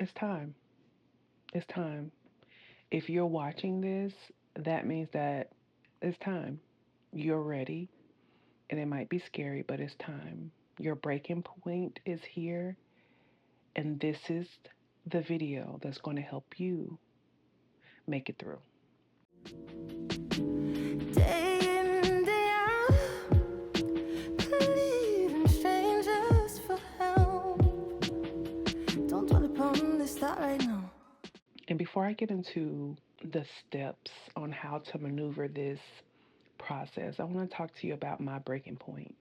It's time. It's time. If you're watching this, that means that it's time. You're ready, and it might be scary, but it's time. Your breaking point is here, and this is the video that's going to help you make it through. Day in, day out, pleading strangers for help. Don't dwell upon this thought right now. And before I get into the steps on how to maneuver this process, I want to talk to you about my breaking point.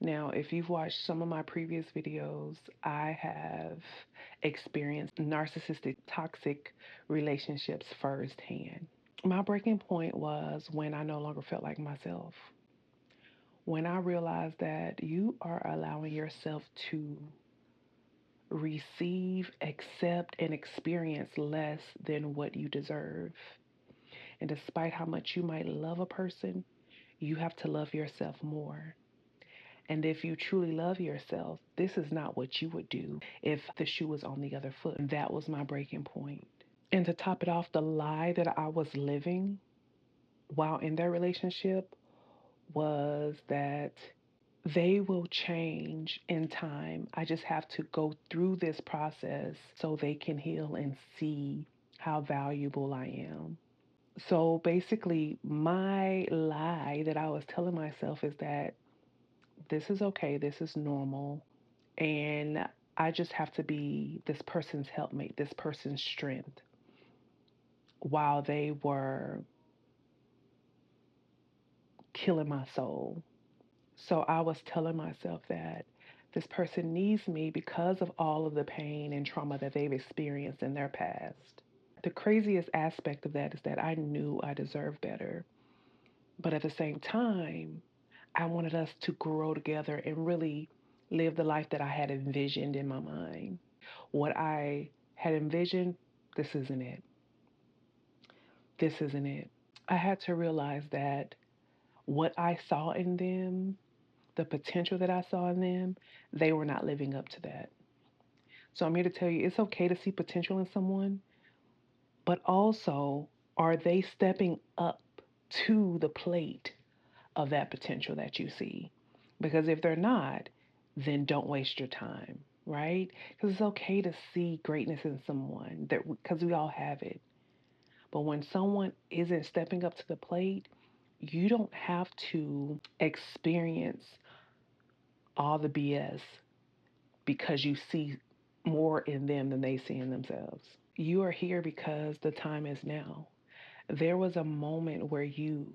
Now, if you've watched some of my previous videos, I have experienced narcissistic, toxic relationships firsthand. My breaking point was when I no longer felt like myself. When I realized that you are allowing yourself to receive, accept, and experience less than what you deserve. And despite how much you might love a person, you have to love yourself more. And if you truly love yourself, this is not what you would do if the shoe was on the other foot. And that was my breaking point. And to top it off, the lie that I was living while in that relationship was that they will change in time. I just have to go through this process so they can heal and see how valuable I am. So basically, my lie that I was telling myself is that this is okay, this is normal, and I just have to be this person's helpmate, this person's strength, while they were killing my soul. So I was telling myself that this person needs me because of all of the pain and trauma that they've experienced in their past. The craziest aspect of that is that I knew I deserved better. But at the same time, I wanted us to grow together and really live the life that I had envisioned in my mind. What I had envisioned, this isn't it. This isn't it. I had to realize that what I saw in them, the potential that I saw in them, they were not living up to that. So I'm here to tell you it's okay to see potential in someone, but also, are they stepping up to the plate of that potential that you see? Because if they're not, then don't waste your time, right? Because it's okay to see greatness in someone that because we all have it. But when someone isn't stepping up to the plate, you don't have to experience all the BS because you see more in them than they see in themselves. You are here because the time is now. There was a moment where you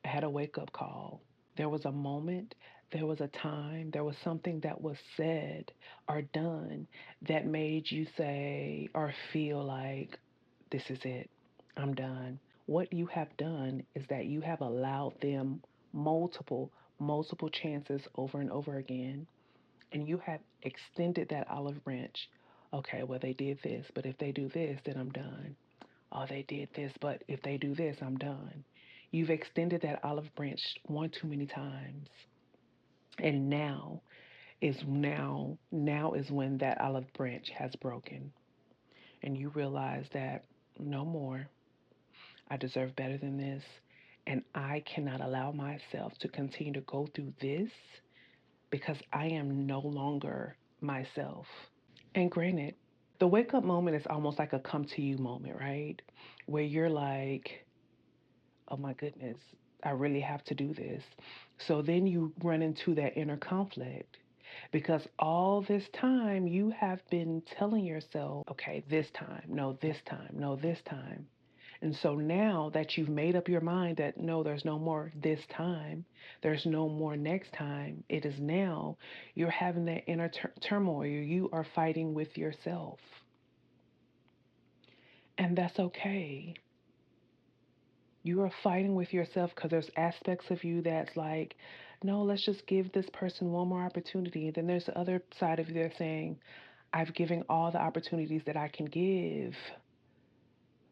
had a wake up call. There was a moment, there was a time, there was something that was said or done that made you say or feel like, this is it, I'm done. What you have done is that you have allowed them multiple chances over and over again, and you have extended that olive branch. Okay, well, they did this, but if they do this, then I'm done. Oh, they did this, but if they do this, I'm done. You've extended that olive branch one too many times. And now is when that olive branch has broken. And you realize that no more. I deserve better than this. And I cannot allow myself to continue to go through this because I am no longer myself. And granted, the wake up moment is almost like a come to you moment, right? Where you're like, oh my goodness, I really have to do this. So then you run into that inner conflict because all this time you have been telling yourself, okay, this time, no, this time, no, this time. And so now that you've made up your mind that no, there's no more this time, there's no more next time, it is now, you're having that inner turmoil. You are fighting with yourself. And that's okay. You are fighting with yourself because there's aspects of you that's like, no, let's just give this person one more opportunity. And then there's the other side of you that's saying, I've given all the opportunities that I can give.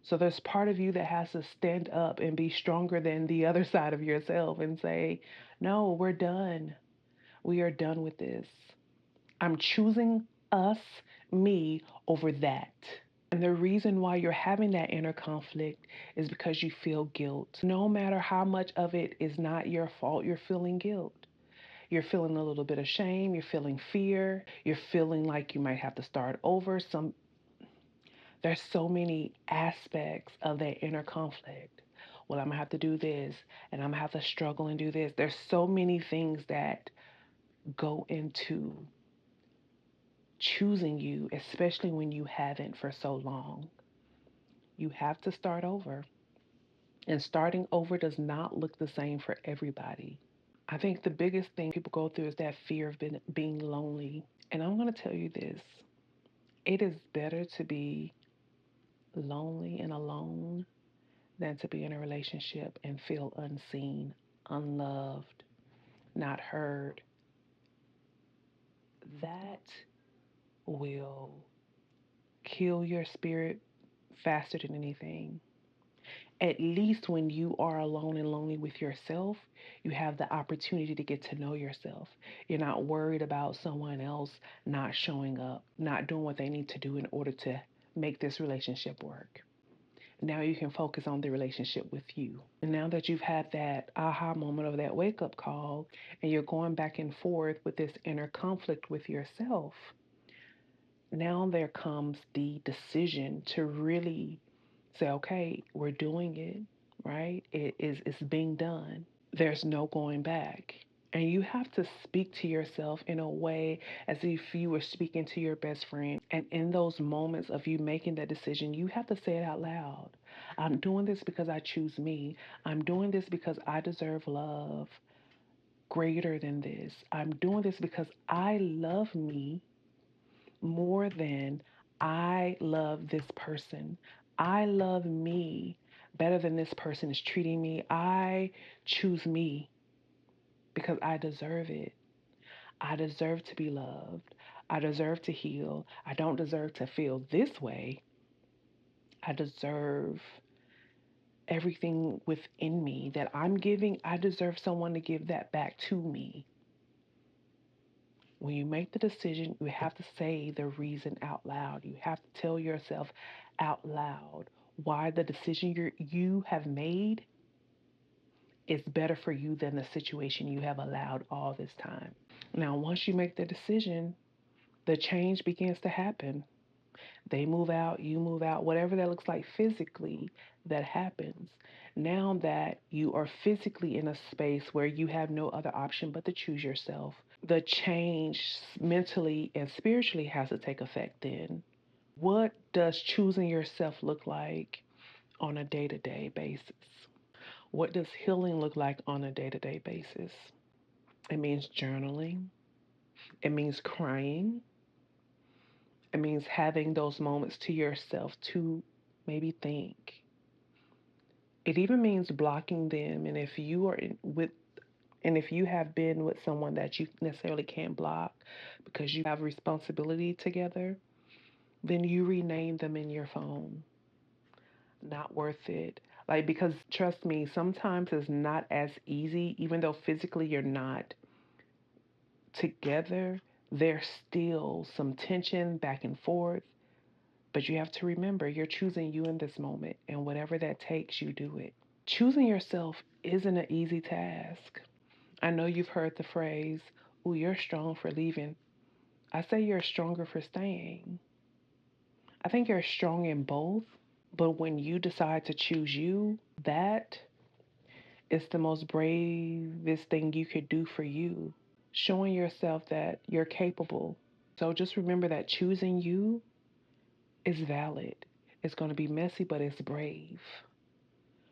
So there's part of you that has to stand up and be stronger than the other side of yourself and say, no, we're done. We are done with this. I'm choosing us, me, over that. And the reason why you're having that inner conflict is because you feel guilt. No matter how much of it is not your fault, you're feeling guilt. You're feeling a little bit of shame, you're feeling fear, you're feeling like you might have to start over. There's so many aspects of that inner conflict. Well, I'm gonna have to do this and I'm gonna have to struggle and do this. There's so many things that go into choosing you, especially when you haven't for so long. You have to start over. And starting over does not look the same for everybody. I think the biggest thing people go through is that fear of being lonely. And I'm going to tell you this, it is better to be lonely and alone than to be in a relationship and feel unseen, unloved, not heard. That will kill your spirit faster than anything. At least when you are alone and lonely with yourself, you have the opportunity to get to know yourself. You're not worried about someone else not showing up, not doing what they need to do in order to make this relationship work. Now you can focus on the relationship with you. And now that you've had that aha moment or that wake up call, and you're going back and forth with this inner conflict with yourself, now there comes the decision to really say, okay, we're doing it, right? It's being done. There's no going back. And you have to speak to yourself in a way as if you were speaking to your best friend. And in those moments of you making that decision, you have to say it out loud. I'm doing this because I choose me. I'm doing this because I deserve love greater than this. I'm doing this because I love me more than I love this person. I love me better than this person is treating me. I choose me because I deserve it. I deserve to be loved. I deserve to heal. I don't deserve to feel this way. I deserve everything within me that I'm giving. I deserve someone to give that back to me. When you make the decision, you have to say the reason out loud. You have to tell yourself out loud why the decision you have made is better for you than the situation you have allowed all this time. Now, once you make the decision, the change begins to happen. They move out, you move out, whatever that looks like physically, that happens. Now that you are physically in a space where you have no other option but to choose yourself, the change mentally and spiritually has to take effect then. What does choosing yourself look like on a day to day basis? What does healing look like on a day to day basis? It means journaling, it means crying, it means having those moments to yourself to maybe think. It even means blocking them. And if you are and if you have been with someone that you necessarily can't block because you have responsibility together, then you rename them in your phone. Not worth it. Like, because trust me, sometimes it's not as easy, even though physically you're not together, there's still some tension back and forth. But you have to remember you're choosing you in this moment, and whatever that takes, you do it. Choosing yourself isn't an easy task. I know you've heard the phrase, "Oh, you're strong for leaving." I say you're stronger for staying. I think you're strong in both, but when you decide to choose you, that is the most bravest thing you could do for you. Showing yourself that you're capable. So just remember that choosing you is valid. It's going to be messy, but it's brave.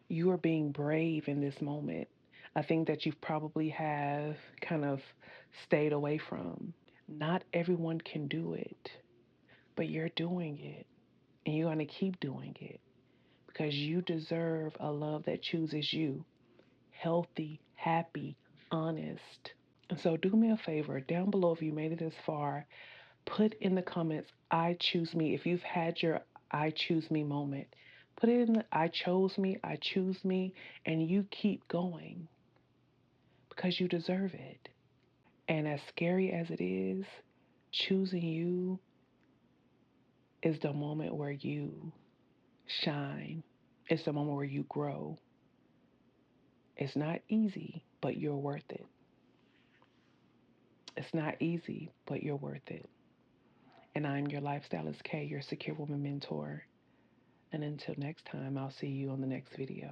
You are being brave in this moment. I think that you probably have kind of stayed away from. Not everyone can do it, but you're doing it. And you're going to keep doing it because you deserve a love that chooses you. Healthy, happy, honest. And so do me a favor, down below, if you made it this far, put in the comments, I choose me. If you've had your I choose me moment, put it in the I choose me, and you keep going because you deserve it. And as scary as it is, choosing you is the moment where you shine. It's the moment where you grow. It's not easy, but you're worth it. It's not easy, but you're worth it. And I'm your Lifestylist K, your secure woman mentor. And until next time, I'll see you on the next video.